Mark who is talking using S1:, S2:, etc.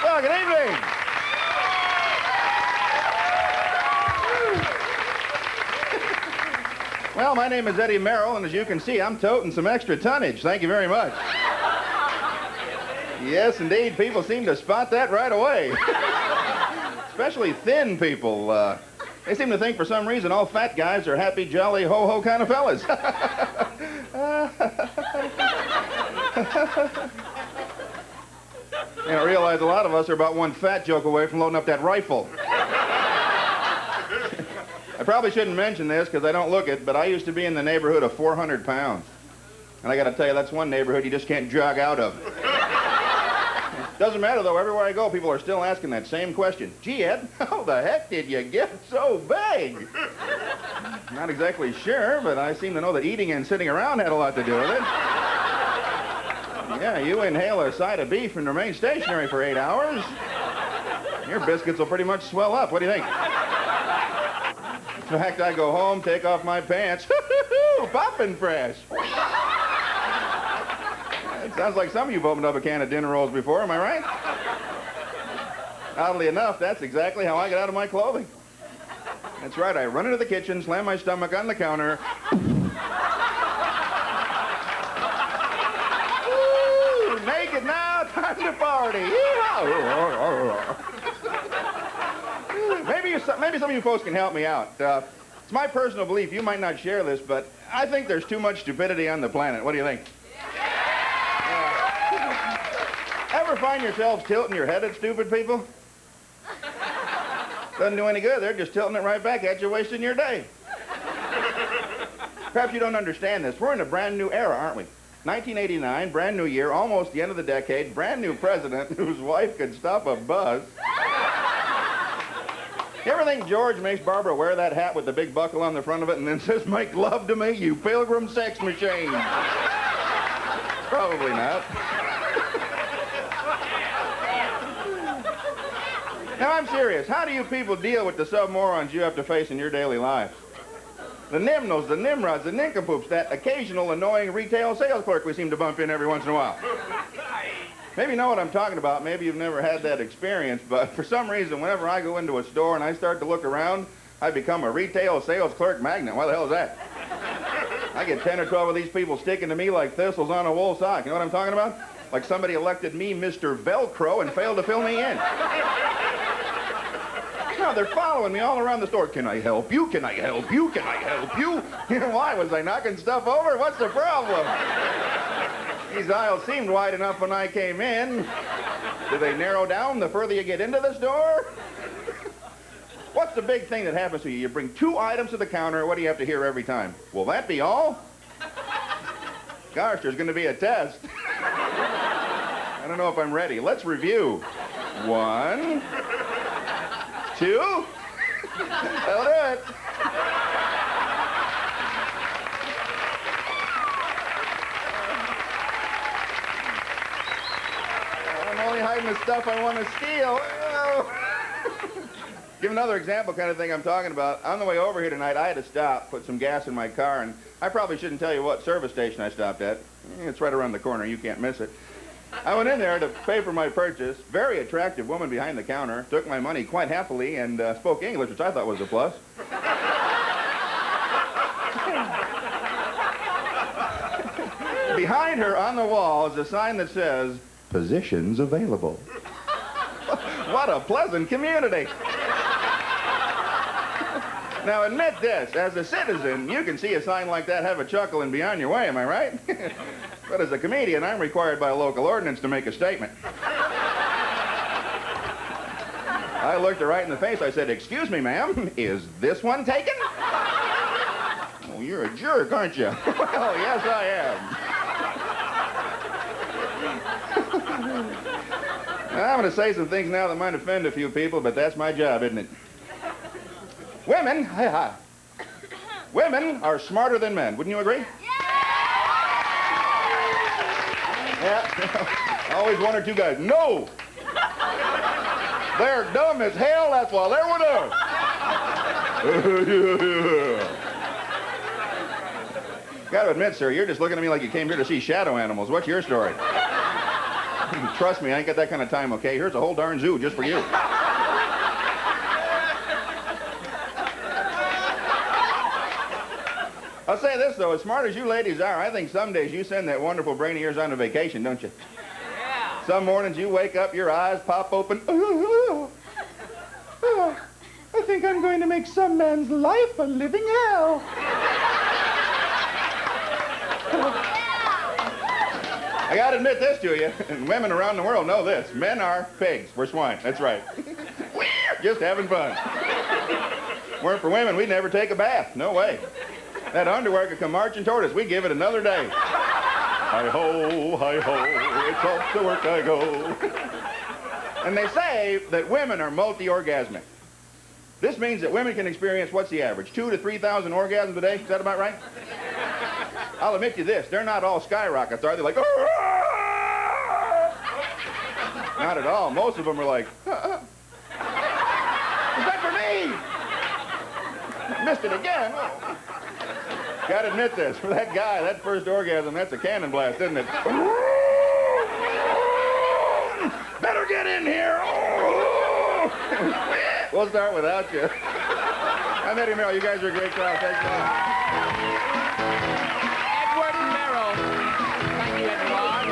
S1: Well, good evening. Well, my name is Eddie Merrill, and as you can see, I'm toting some extra tonnage. Thank you very much. Yes, indeed. People seem to spot that right away. Especially thin people. They seem to think for some reason all fat guys are happy, jolly, ho-ho kind of fellas. You don't realize a lot of us are about one fat joke away from loading up that rifle. I probably shouldn't mention this because I don't look it, but I used to be in the neighborhood of 400 pounds. And I got to tell you, that's one neighborhood you just can't jog out of. Doesn't matter, though. Everywhere I go, people are still asking that same question. Gee, Ed, how the heck did you get so big? Not exactly sure, but I seem to know that eating and sitting around had a lot to do with it. Yeah, you inhale a side of beef and remain stationary for 8 hours. Your biscuits will pretty much swell up. What do you think? In fact, I go home, take off my pants. Poppin' fresh. It sounds like some of you have opened up a can of dinner rolls before, am I right? Oddly enough, that's exactly how I get out of my clothing. That's right, I run into the kitchen, slam my stomach on the counter. Ooh, naked now, time to party. Yeehaw! Maybe some of you folks can help me out. It's my personal belief, you might not share this, but I think there's too much stupidity on the planet. What do you think? Ever find yourselves tilting your head at stupid people? Doesn't do any good. They're just tilting it right back at you, wasting your day. Perhaps you don't understand this. We're in a brand new era, aren't we? 1989, brand new year, almost the end of the decade, brand new president whose wife could stop a bus. You ever think George makes Barbara wear that hat with the big buckle on the front of it and then says, "Make love to me, you pilgrim sex machine"? Probably not. Now, I'm serious. How do you people deal with the sub-morons you have to face in your daily life? The Nimnos, the Nimrods, the nincompoops, that occasional annoying retail sales clerk we seem to bump in every once in a while. Maybe you know what I'm talking about. Maybe you've never had that experience, but for some reason, whenever I go into a store and I start to look around, I become a retail sales clerk magnet. Why the hell is that? I get 10 or 12 of these people sticking to me like thistles on a wool sock. You know what I'm talking about? Like somebody elected me Mr. Velcro and failed to fill me in. No, they're following me all around the store. Can I help you? Can I help you? Can I help you? You know, why? Was I knocking stuff over? What's the problem? These aisles seemed wide enough when I came in. Do they narrow down the further you get into the store? What's the big thing that happens to you? You bring 2 items to the counter. What do you have to hear every time? Will that be all? Gosh, there's going to be a test. I don't know if I'm ready. Let's review. 1, 2. That'll do it. I'm only hiding the stuff I want to steal. Give another example kind of thing I'm talking about. On the way over here tonight, I had to stop, put some gas in my car, and I probably shouldn't tell you what service station I stopped at. It's right around the corner. You can't miss it. I went in there to pay for my purchase. Very attractive woman behind the counter took my money quite happily and spoke English, which I thought was a plus. Behind her on the wall is a sign that says, "Positions available." What a pleasant community. Now, admit this. As a citizen, you can see a sign like that, have a chuckle, and be on your way, am I right? But as a comedian, I'm required by local ordinance to make a statement. I looked her right in the face. I said, "Excuse me, ma'am, is this one taken?" "Oh, you're a jerk, aren't you?" "Well, yes, I am." I'm going to say some things now that might offend a few people, but that's my job, isn't it? Women are smarter than men. Wouldn't you agree? Yeah. Always one or two guys. No! They're dumb as hell, that's why they're with us. Gotta admit, sir, you're just looking at me like you came here to see shadow animals. What's your story? Trust me, I ain't got that kind of time, okay? Here's a whole darn zoo just for you. I'll say this, though. As smart as you ladies are, I think some days you send that wonderful brain of yours on a vacation, don't you?
S2: Yeah.
S1: Some mornings you wake up, your eyes pop open. I think I'm going to make some man's life a living hell. I gotta admit this to you, and women around the world know this. Men are pigs. We're swine. That's right. We're just having fun. Weren't for women, we'd never take a bath. No way. That underwear could come marching toward us. We'd give it another day. Hi-ho, hi-ho, it's off to work I go. And they say that women are multi-orgasmic. This means that women can experience, what's the average, 2,000 to 3,000 orgasms a day? Is that about right? I'll admit you this, they're not all skyrockets, are they? Like, not at all. Most of them are like, is that for me? Missed it again. Oh. Gotta admit this, for that guy, that first orgasm, that's a cannon blast, isn't it? Better get in here. We'll start without you. I'm Eddie Merrill. You guys are a great crowd. Thanks a lot.
S2: Edward Merrill. Thank you, Edward.